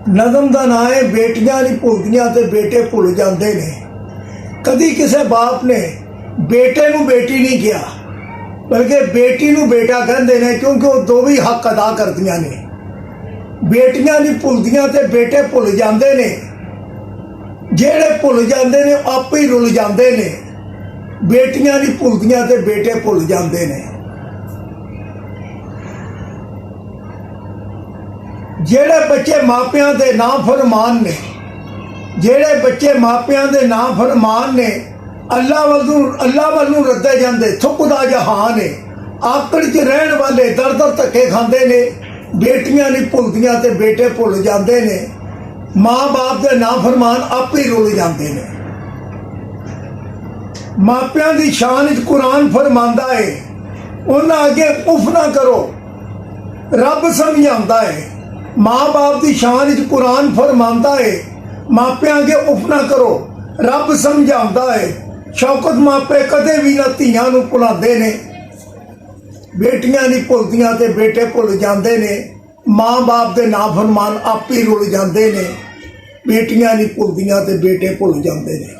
नज़म का नाम है बेटियां नहीं भुलदियां ते बेटे भुल जाते ने। कदी किसी बाप ने बेटे नूं बेटी नहीं किया, बल्कि बेटी नूं बेटा कहते हैं, क्योंकि वो दो भी हक अदा करदियां ने। बेटियां नहीं भुलदियां ते बेटे भुल जाते ने। जेड़े भुल जाते ने आप ही रुल जाते ने। बेटियां नहीं भुलदियां ते बेटे भुल जाते ने। जेड़े बच्चे मापियां दे नाफरमान ने, जेड़े बच्चे मापियां दे नाफरमान ने, अल्लाह वालू रद्दे जाते। थुकदा जहान है, आकड़ च रहन वाले दर दर धक्के खांदे ने। बेटियां नहीं भुलदियां ते बेटे भुल जाते ने। माँ बाप दे नाफरमान आप ही रुल जाते ने। मापियां दी शान च कुरान फरमांदा है, उन्हां अगे उफ ना करो, रब समझांदा है। माँ बाप की शान च कुरान फरमांदा है, मापियां अगे उफ ना करो, रब समझांदा है। शौकत मापे कदे भी ना धीआं नूं भुलांदे ने। बेटियां नहीं भुलदियां ते बेटे भुल जाते ने। माँ बाप दे नाफरमान आप ही रुल जाते ने। बेटियां नहीं भुलदियां ते बेटे भुल जाते ने।